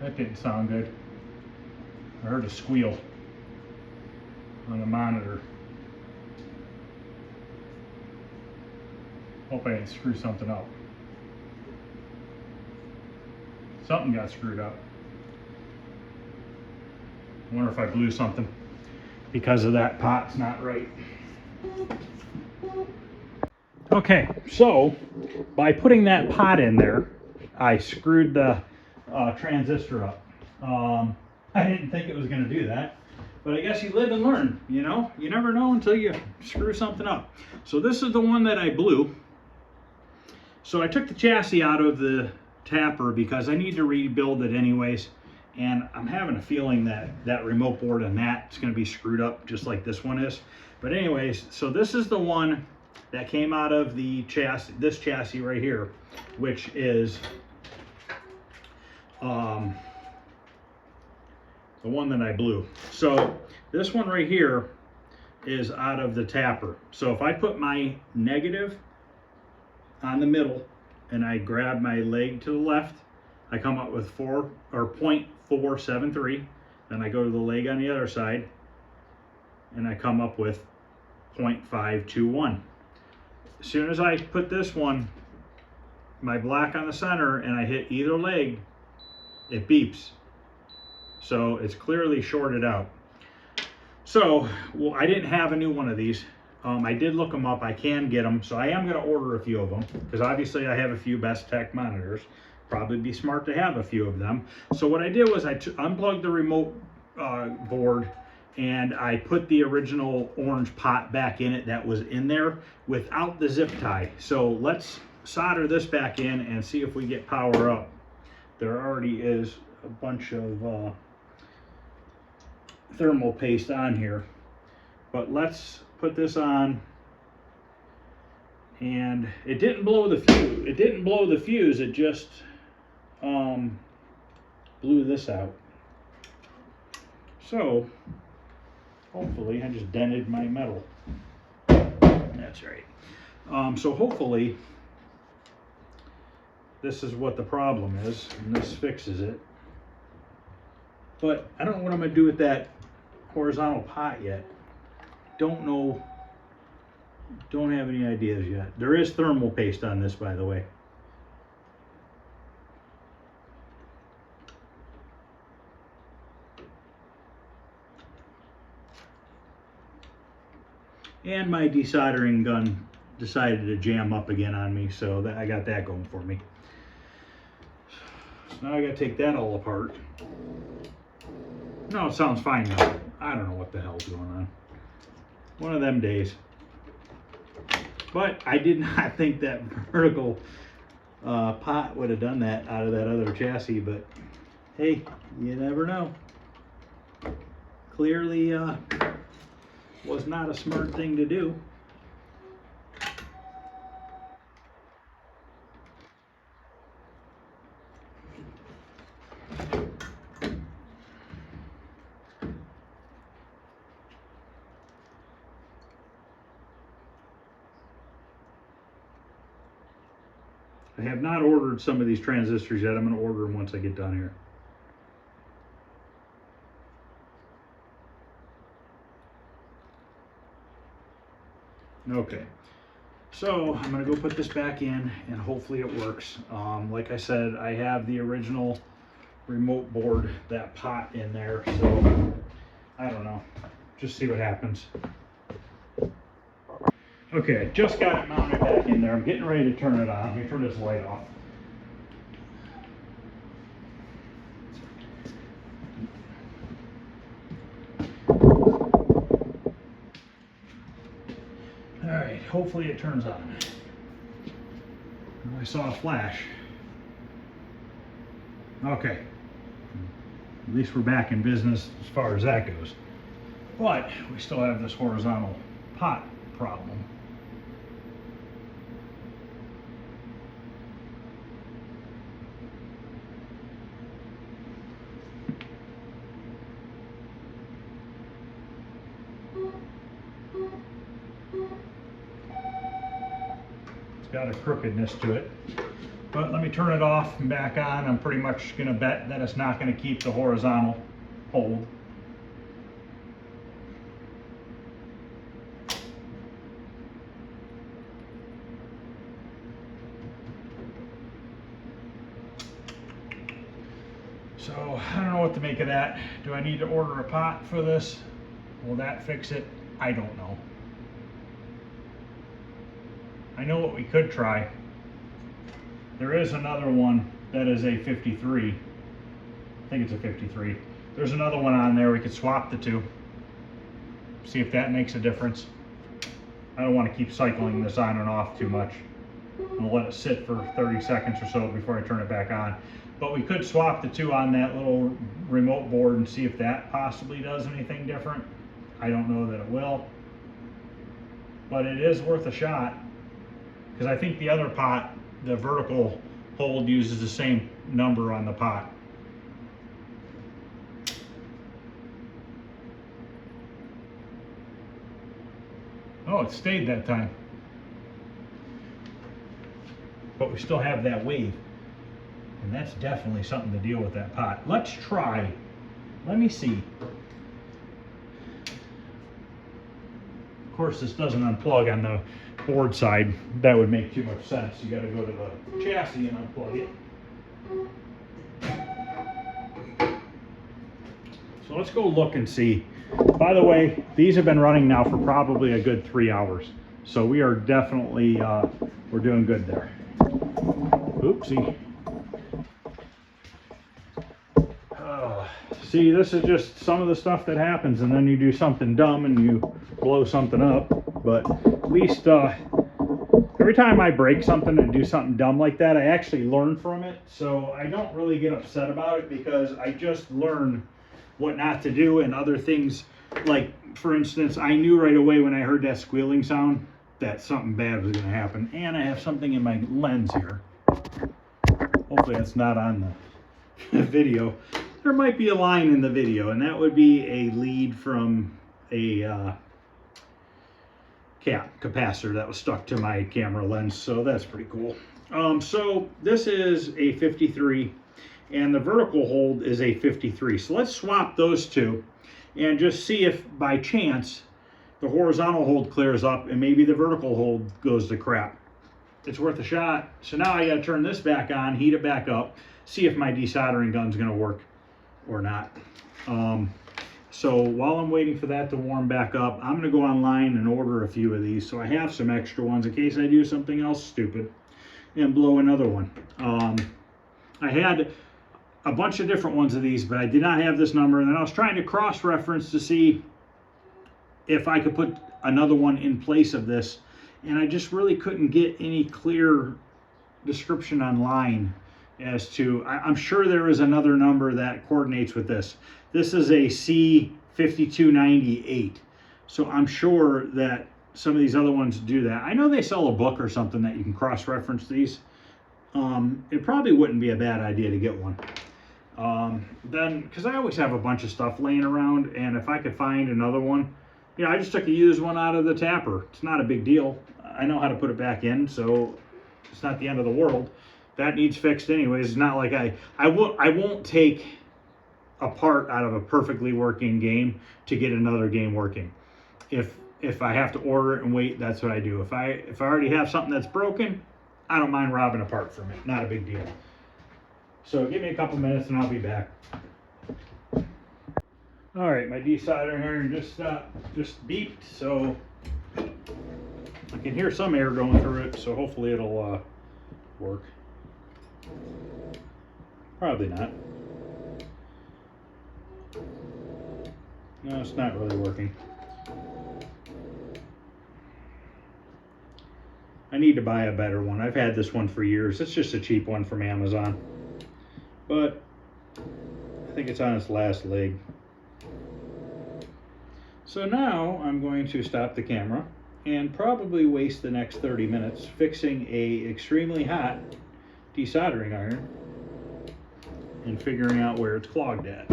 That didn't sound good. I heard a squeal on the monitor. Hope I didn't screw something up. Something got screwed up. I wonder if I blew something because of that pot's not right. Okay, so by putting that pot in there, I screwed the transistor up. I didn't think it was going to do that, but I guess you live and learn, you know? You never know until you screw something up. So this is the one that I blew. So I took the chassis out of the tapper because I need to rebuild it anyways. And I'm having a feeling that that remote board and that's going to be screwed up just like this one is. But anyways, so this is the one that came out of the chassis, this chassis right here, which is the one that I blew. So this one right here is out of the tapper. So if I put my negative on the middle and I grab my leg to the left, I come up with 0.473. Then I go to the leg on the other side and I come up with 0.521. As soon as I put this one, my black on the center, and I hit either leg, it beeps. So it's clearly shorted out. So, well, I didn't have a new one of these. I did look them up. I can get them. So I am going to order a few of them because obviously I have a few Bestech monitors. Probably be smart to have a few of them. So what I did was I unplugged the remote board and I put the original orange pot back in it that was in there without the zip tie. So let's solder this back in and see if we get power up. There already is a bunch of thermal paste on here, but let's put this on. And it didn't blow the fuse. It didn't blow the fuse. It just blew this out. So hopefully, I just dented my metal. That's right. So hopefully this is what the problem is, and this fixes it. But I don't know what I'm going to do with that horizontal pot yet. Don't know. Don't have any ideas yet. There is thermal paste on this, by the way. And my desoldering gun decided to jam up again on me, so that I got that going for me. So now I got to take that all apart. No, it sounds fine now. I don't know what the hell's going on. One of them days. But I did not think that vertical pot would have done that out of that other chassis, but hey, you never know. Clearly was not a smart thing to do. I have not ordered some of these transistors yet. I'm going to order them once I get done here. Okay, so I'm going to go put this back in and hopefully it works. Like I said, I have the original remote board, that pot in there, so I don't know. Just see what happens. Okay, I just got it mounted back in there. I'm getting ready to turn it on. Let me turn this light off. All right, hopefully it turns on. I saw a flash. Okay, at least we're back in business as far as that goes. But we still have this horizontal pot problem. It's got a crookedness to it. But let me turn it off and back on. I'm pretty much going to bet that it's not going to keep the horizontal hold. So I don't know what to make of that. Do I need to order a pot for this? Will that fix it? I don't know. I know what we could try. There is another one that is a 53. I think it's a 53. There's another one on there. We could swap the two. See if that makes a difference. I don't want to keep cycling this on and off too much. I'll let it sit for 30 seconds or so before I turn it back on. But we could swap the two on that little remote board and see if that possibly does anything different. I don't know that it will. But it is worth a shot. Because I think the other pot, the vertical hold, uses the same number on the pot. Oh, it stayed that time. But we still have that wave. And that's definitely something to deal with that pot. Let's try. Let me see. Of course, this doesn't unplug on the board side. That would make too much sense. You got to go to the chassis and unplug it. So let's go look and see. By the way, these have been running now for probably a good 3 hours. So we are definitely, we're doing good there. Oopsie. See, this is just some of the stuff that happens, and then you do something dumb and you blow something up. But at least every time I break something and do something dumb like that, I actually learn from it. So I don't really get upset about it because I just learn what not to do, and other things. Like, for instance, I knew right away when I heard that squealing sound that something bad was going to happen. And I have something in my lens here. Hopefully that's not on the video. There might be a line in the video, and that would be a lead from a capacitor that was stuck to my camera lens, so that's pretty cool. So this is a 53, and the vertical hold is a 53. So let's swap those two and just see if by chance the horizontal hold clears up and maybe the vertical hold goes to crap. It's worth a shot. So now I got to turn this back on, heat it back up, see if my desoldering gun's going to work or not. So while I'm waiting for that to warm back up, I'm going to go online and order a few of these so I have some extra ones in case I do something else stupid and blow another one. I had a bunch of different ones of these, but I did not have this number, and then I was trying to cross-reference to see if I could put another one in place of this, and I just really couldn't get any clear description online as to, I'm sure there is another number that coordinates with this. This is a C5298. So I'm sure that some of these other ones do that. I know they sell a book or something that you can cross-reference these. It probably wouldn't be a bad idea to get one. Then, because I always have a bunch of stuff laying around, and if I could find another one, you know, I just took a used one out of the tapper. It's not a big deal. I know how to put it back in, so it's not the end of the world. That needs fixed anyways. It's not like I won't take a part out of a perfectly working game to get another game working. If I have to order it and wait, that's what I do. If I already have something that's broken, I don't mind robbing a part from it. Not a big deal. So give me a couple minutes and I'll be back. All right, my desoldering iron just beeped, so I can hear some air going through it, so hopefully it'll work. Probably not. No, it's not really working. I need to buy a better one. I've had this one for years. It's just a cheap one from Amazon. But I think it's on its last leg. So now I'm going to stop the camera and probably waste the next 30 minutes fixing a extremely hot desoldering iron and figuring out where it's clogged at.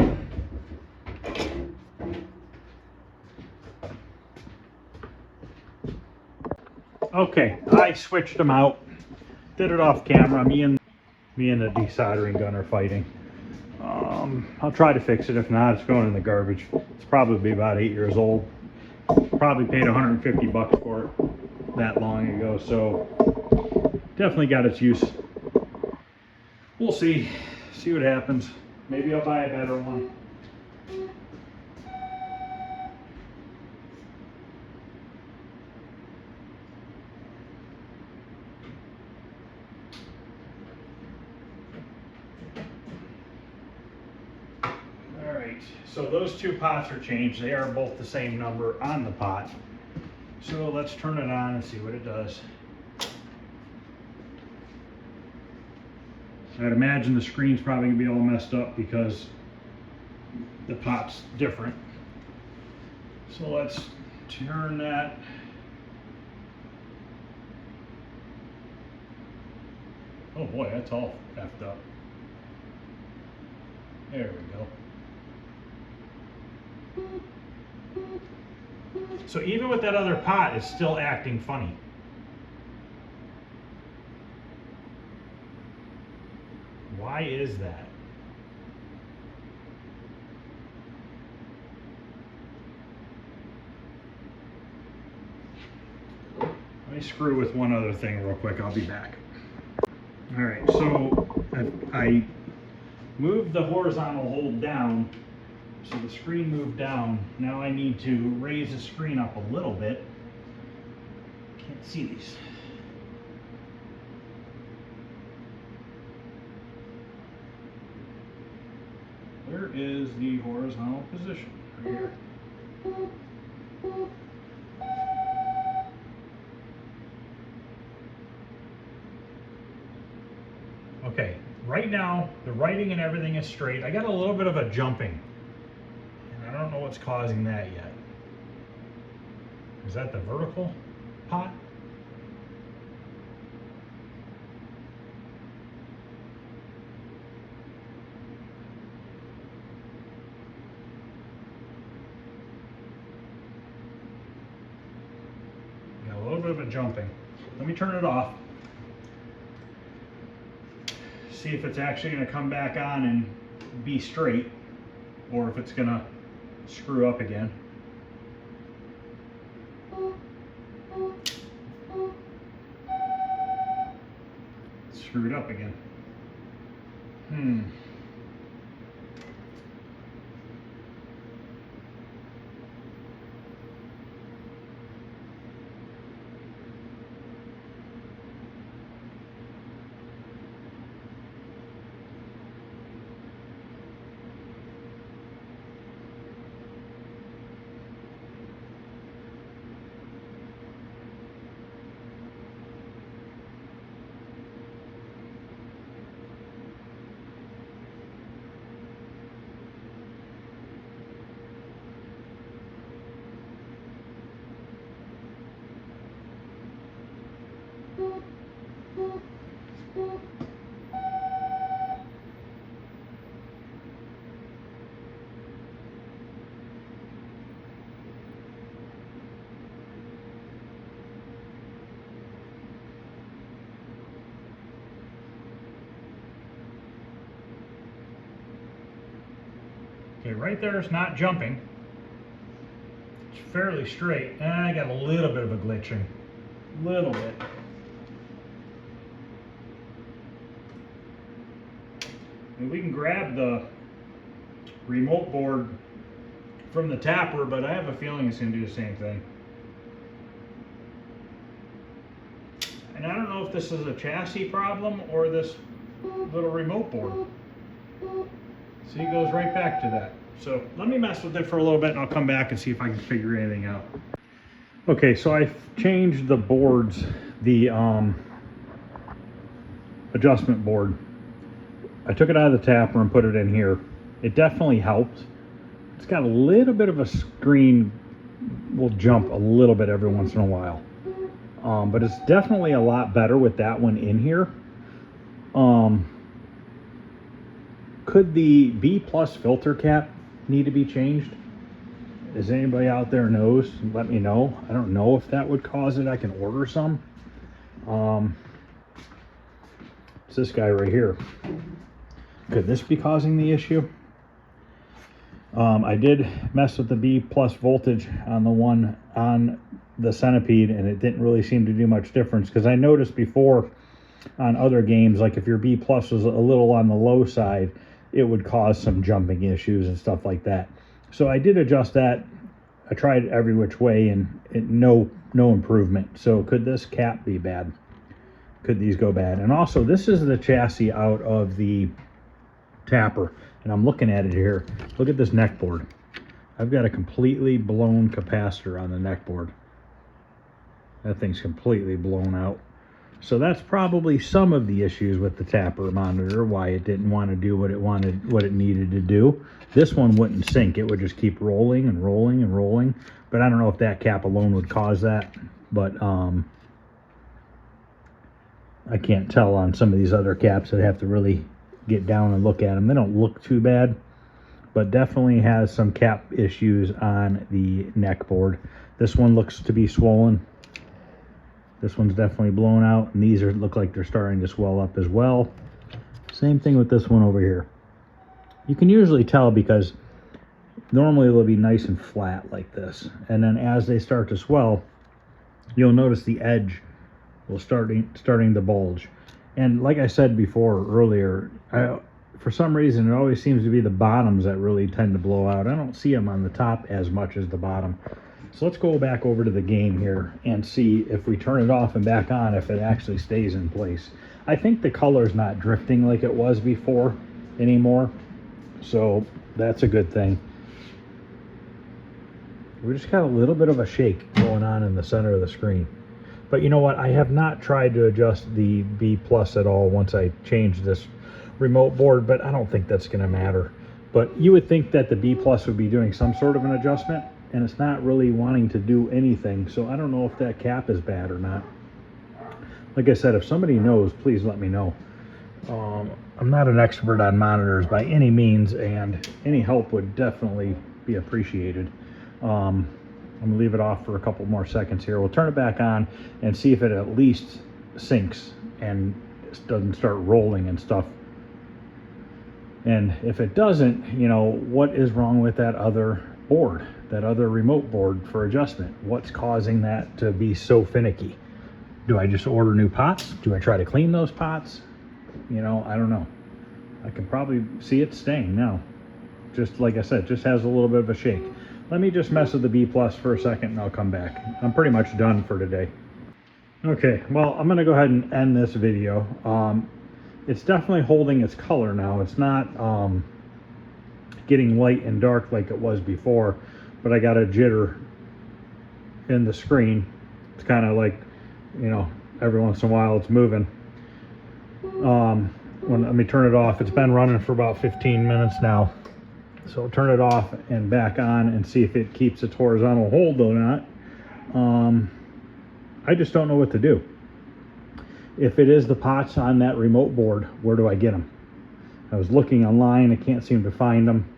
Okay, I switched them out, did it off camera. Me and the desoldering gun are fighting. I'll try to fix it. If not, it's going in the garbage. It's probably about 8 years old. Probably paid 150 bucks for it that long ago, so definitely got its use. We'll see what happens. Maybe I'll buy a better one. So those two pots are changed. They are both the same number on the pot. So let's turn it on and see what it does. I'd imagine the screen's probably gonna be all messed up because the pot's different. So let's turn that. Oh boy, that's all effed up. There we go. So even with that other pot, it's still acting funny. Why is that? Let me screw with one other thing real quick. I'll be back. All right, so I moved the horizontal hold down. So the screen moved down. Now I need to raise the screen up a little bit. Can't see these. Where is the horizontal position? Right here. Okay, right now the writing and everything is straight. I got a little bit of a jumping. I don't know what's causing that yet. Is that the vertical pot? Got a little bit of a jumping. Let me turn it off. See if it's actually going to come back on and be straight, or if it's going to screw up again. Screwed up again. Okay, right there it's not jumping. It's fairly straight. And I got a little bit of a glitching. Little bit. And we can grab the remote board from the tapper, but I have a feeling it's going to do the same thing. And I don't know if this is a chassis problem or this little remote board. See, it goes right back to that. So let me mess with it for a little bit and I'll come back and see if I can figure anything out. Okay, so I changed the boards, the adjustment board. I took it out of the tapper and put it in here. It definitely helped. It's got a little bit of a screen, will jump a little bit every once in a while. But it's definitely a lot better with that one in here. Could the B plus filter cap need to be changed? Is anybody out there knows? Let me know. I don't know if that would cause it. I can order some. It's this guy right here. Could this be causing the issue? I did mess with the B plus voltage on the one on the Centipede, and it didn't really seem to do much difference, because I noticed before on other games, like if your B plus was a little on the low side, it would cause some jumping issues and stuff like that. So I did adjust that. I tried every which way, and no improvement. So could this cap be bad? Could these go bad? And also, this is the chassis out of the tapper, and I'm looking at it here. Look at this neck board. I've got a completely blown capacitor on the neck board. That thing's completely blown out. So that's probably some of the issues with the tapper monitor, why it didn't want to do what it needed to do. This one wouldn't sync. It would just keep rolling and rolling and rolling. But I don't know if that cap alone would cause that. But I can't tell on some of these other caps. I'd have to really get down and look at them. They don't look too bad, but definitely has some cap issues on the neck board. This one looks to be swollen. This one's definitely blown out, and these look like they're starting to swell up as well. Same thing with this one over here. You can usually tell because normally they'll be nice and flat like this, and then as they start to swell, you'll notice the edge will starting to bulge. And like I said before earlier, for some reason it always seems to be the bottoms that really tend to blow out. I don't see them on the top as much as the bottom. So let's go back over to the game here and see if we turn it off and back on, if it actually stays in place. I think the color's not drifting like it was before anymore, so that's a good thing. We just got a little bit of a shake going on in the center of the screen. But you know what? I have not tried to adjust the B plus at all once I change this remote board, but I don't think that's going to matter. But you would think that the B plus would be doing some sort of an adjustment, and it's not really wanting to do anything. So I don't know if that cap is bad or not. Like I said, if somebody knows, please let me know. I'm not an expert on monitors by any means, and any help would definitely be appreciated. I'm gonna leave it off for a couple more seconds here. We'll turn it back on and see if it at least syncs and doesn't start rolling and stuff. And if it doesn't, you know, what is wrong with that other board, that other remote board for adjustment? What's causing that to be so finicky? Do I just order new pots? Do I try to clean those pots? You know, I don't know. I can probably see it staying now. Just like I said, just has a little bit of a shake. Let me just mess with the B plus for a second and I'll come back. I'm pretty much done for today. Okay, well, I'm gonna go ahead and end this video. It's definitely holding its color now. It's not getting light and dark like it was before, but I got a jitter in the screen. It's kind of like, you know, every once in a while it's moving. Let me turn it off. It's been running for about 15 minutes now. So I'll turn it off and back on and see if it keeps its horizontal hold or not. I just don't know what to do. If it is the pots on that remote board, where do I get them? I was looking online, I can't seem to find them.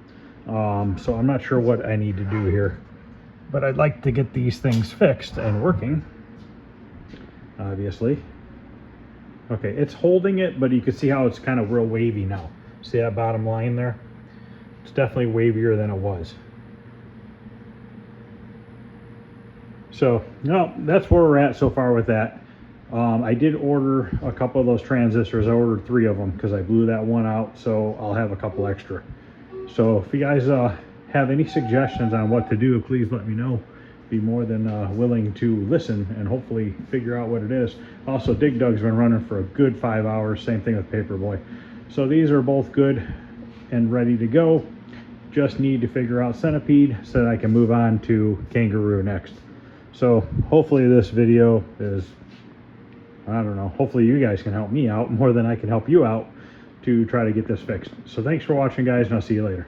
So I'm not sure what I need to do here. But I'd like to get these things fixed and working, obviously. Okay, it's holding it, but you can see how it's kind of real wavy now. See that bottom line there? It's definitely wavier than it was. So, no, that's where we're at so far with that. I did order a couple of those transistors. I ordered 3 of them because I blew that one out, so I'll have a couple extra. So if you guys have any suggestions on what to do, please let me know. Be more than willing to listen and hopefully figure out what it is. Also, Dig Dug's been running for a good 5 hours. Same thing with Paperboy. So these are both good and ready to go. Just need to figure out Centipede so that I can move on to Kangaroo next. So hopefully this video is, I don't know, hopefully you guys can help me out more than I can help you out to try to get this fixed. So thanks for watching, guys, and I'll see you later.